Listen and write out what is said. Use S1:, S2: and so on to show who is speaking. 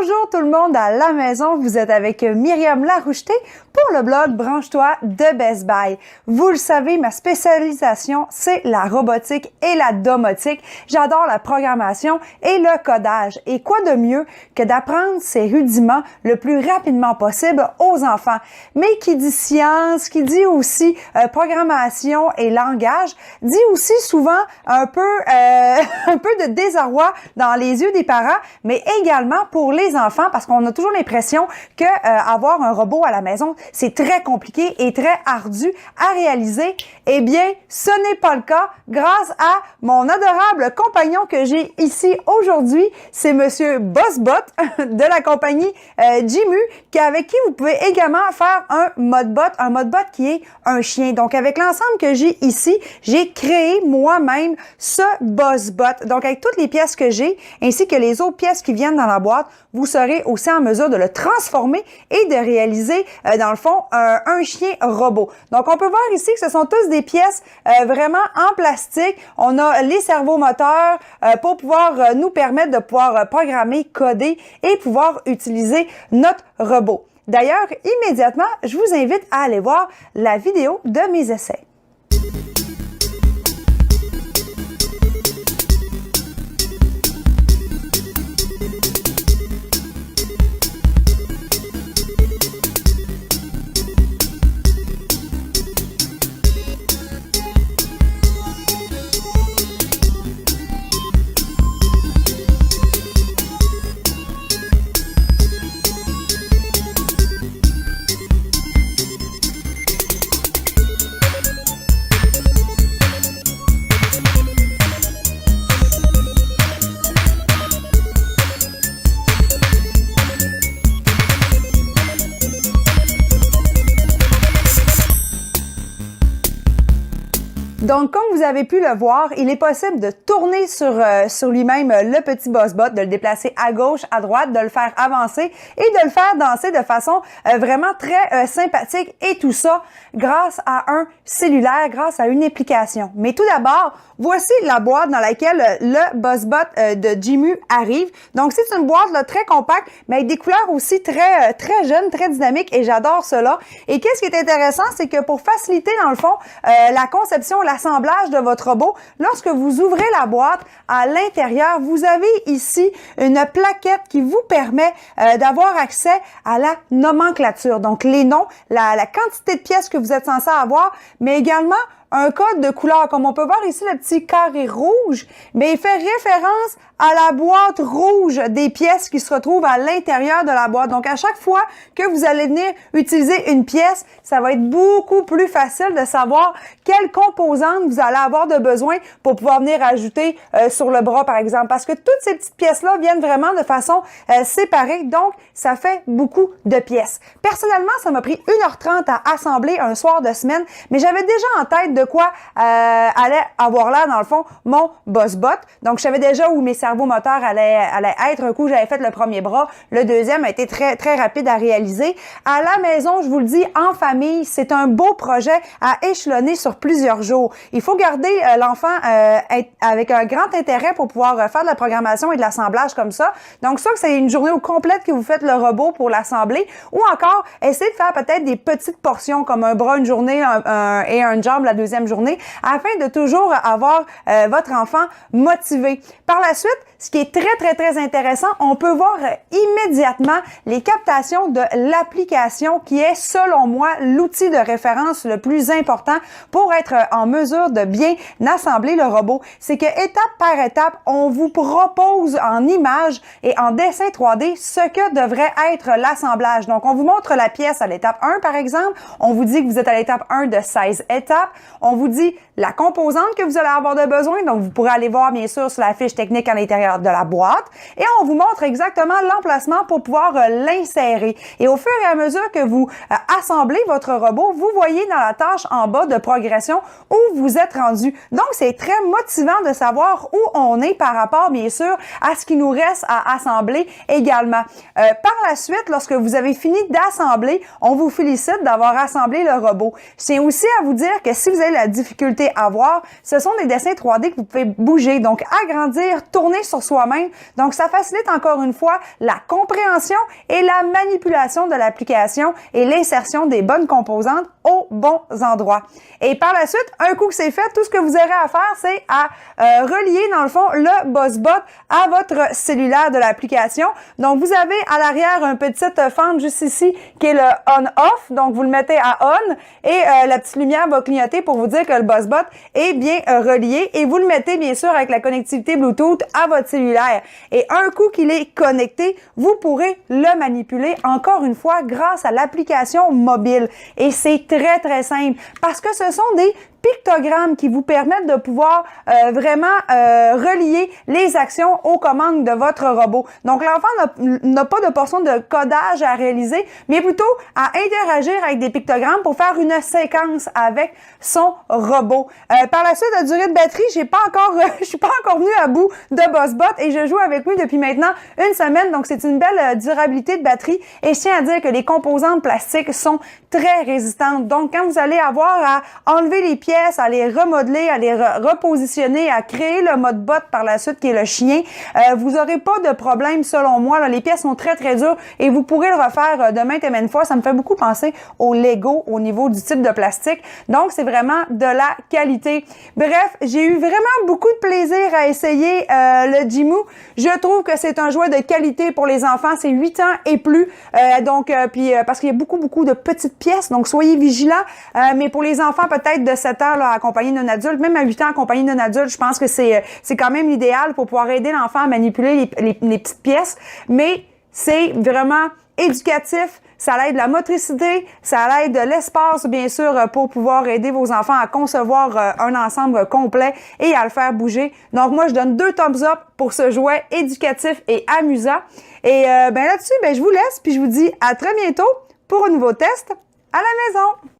S1: Bonjour tout le monde à la maison, vous êtes avec Myriam Laroucheté pour le blog Branche-toi de Best Buy. Vous le savez, ma spécialisation, c'est la robotique et la domotique. J'adore la programmation et le codage. Et quoi de mieux que d'apprendre ces rudiments le plus rapidement possible aux enfants. Mais qui dit science, qui dit aussi programmation et langage, dit aussi souvent un peu de désarroi dans les yeux des parents, mais également pour les enfants, parce qu'on a toujours l'impression que avoir un robot à la maison, c'est très compliqué et très ardu à réaliser. Eh bien, ce n'est pas le cas grâce à mon adorable compagnon que j'ai ici aujourd'hui. C'est Monsieur Bossbot de la compagnie Jimu, avec qui vous pouvez également faire un modbot qui est un chien. Donc, avec l'ensemble que j'ai ici, j'ai créé moi-même ce Bossbot. Donc, avec toutes les pièces que j'ai, ainsi que les autres pièces qui viennent dans la boîte, vous serez aussi en mesure de le transformer et de réaliser, dans le fond, un chien robot. Donc, on peut voir ici que ce sont tous des pièces vraiment en plastique. On a les servomoteurs pour pouvoir nous permettre de pouvoir programmer, coder et pouvoir utiliser notre robot. D'ailleurs, immédiatement, je vous invite à aller voir la vidéo de mes essais. Donc, comme vous avez pu le voir, il est possible de tourner sur lui-même le petit Bossbot, de le déplacer à gauche, à droite, de le faire avancer et de le faire danser de façon vraiment très sympathique, et tout ça grâce à un cellulaire, grâce à une application. Mais tout d'abord, voici la boîte dans laquelle le Bossbot de Jimu arrive. Donc, c'est une boîte là, très compacte, mais avec des couleurs aussi très jeunes, très dynamiques, et j'adore cela. Et qu'est-ce qui est intéressant, c'est que pour faciliter, dans le fond, la conception, l'assemblage de votre robot, lorsque vous ouvrez la boîte, à l'intérieur, vous avez ici une plaquette qui vous permet d'avoir accès à la nomenclature. Donc, les noms, la quantité de pièces que vous êtes censé avoir, mais également un code de couleur. Comme on peut voir ici, le petit carré rouge, mais il fait référence à la boîte rouge des pièces qui se retrouvent à l'intérieur de la boîte. Donc, à chaque fois que vous allez venir utiliser une pièce, ça va être beaucoup plus facile de savoir quelle composante vous allez avoir de besoin pour pouvoir venir ajouter sur le bras, par exemple. Parce que toutes ces petites pièces-là viennent vraiment de façon séparée. Donc, ça fait beaucoup de pièces. Personnellement, ça m'a pris 1h30 à assembler un soir de semaine, mais j'avais déjà en tête de quoi allait avoir là, dans le fond, mon Bossbot. Donc, je savais déjà où mes servomoteurs allaient être. Un coup, j'avais fait le premier bras. Le deuxième a été très, très rapide à réaliser. À la maison, je vous le dis, en famille, c'est un beau projet à échelonner sur plusieurs jours. Il faut garder l'enfant avec un grand intérêt pour pouvoir faire de la programmation et de l'assemblage comme ça. Donc, soit que c'est une journée au complète que vous faites le robot pour l'assembler, ou encore, essayez de faire peut-être des petites portions comme un bras une journée et une jambe la deuxième journée, afin de toujours avoir votre enfant motivé. Par la suite, ce qui est très, très, très intéressant, on peut voir immédiatement les captations de l'application qui est, selon moi, l'outil de référence le plus important pour être en mesure de bien assembler le robot. C'est que étape par étape, on vous propose en images et en dessin 3D ce que devrait être l'assemblage. Donc, on vous montre la pièce à l'étape 1, par exemple. On vous dit que vous êtes à l'étape 1 de 16 étapes. On vous dit la composante que vous allez avoir de besoin. Donc, vous pourrez aller voir, bien sûr, sur la fiche technique à l'intérieur de la boîte. Et on vous montre exactement l'emplacement pour pouvoir l'insérer. Et au fur et à mesure que vous assemblez votre robot, vous voyez dans la tâche en bas de progression où vous êtes rendu. Donc, c'est très motivant de savoir où on est par rapport, bien sûr, à ce qui nous reste à assembler également. Par la suite, lorsque vous avez fini d'assembler, on vous félicite d'avoir assemblé le robot. Je tiens aussi à vous dire que si vous avez la difficulté à voir, ce sont des dessins 3D que vous pouvez bouger, donc agrandir, tourner sur sur soi-même. Donc, ça facilite encore une fois la compréhension et la manipulation de l'application et l'insertion des bonnes composantes aux bons endroits. Et par la suite, un coup que c'est fait, tout ce que vous aurez à faire, c'est à relier, dans le fond, le BossBot à votre cellulaire de l'application. Donc, vous avez à l'arrière un petit fente juste ici qui est le on-off. Donc, vous le mettez à on et la petite lumière va clignoter pour vous dire que le BossBot est bien relié et vous le mettez, bien sûr, avec la connectivité Bluetooth à votre cellulaire. Et un coup qu'il est connecté, vous pourrez le manipuler, encore une fois, grâce à l'application mobile. Et c'est très, très simple parce que ce sont des pictogrammes qui vous permettent de pouvoir vraiment relier les actions aux commandes de votre robot. Donc, l'enfant n'a pas de portion de codage à réaliser, mais plutôt à interagir avec des pictogrammes pour faire une séquence avec son robot. Par la suite, la durée de batterie, je suis pas encore venue à bout de BossBot et je joue avec lui depuis maintenant une semaine. Donc, c'est une belle durabilité de batterie et je tiens à dire que les composantes plastiques sont très résistantes. Donc, quand vous allez avoir à enlever les pièces, à les remodeler, à les repositionner, à créer le mode bot par la suite qui est le chien, vous n'aurez pas de problème selon moi. Là, les pièces sont très, très dures et vous pourrez le refaire de maintes et maintes fois. Ça me fait beaucoup penser au Lego au niveau du type de plastique. Donc, c'est vraiment de la qualité. Bref, j'ai eu vraiment beaucoup de plaisir à essayer le Jimu. Je trouve que c'est un jouet de qualité pour les enfants. C'est 8 ans et plus. Parce qu'il y a beaucoup de petites pièces. Donc, soyez vigilants. Mais pour les enfants, peut-être de 7 ans, là, accompagnés d'un adulte, même à 8 ans, accompagnés d'un adulte, je pense que c'est quand même l'idéal pour pouvoir aider l'enfant à manipuler les petites pièces. Mais c'est vraiment éducatif. Ça l'aide la motricité, ça l'aide l'espace, bien sûr, pour pouvoir aider vos enfants à concevoir un ensemble complet et à le faire bouger. Donc, moi, je donne 2 thumbs up pour ce jouet éducatif et amusant. Et là-dessus, je vous laisse, puis je vous dis à très bientôt pour un nouveau test à la maison.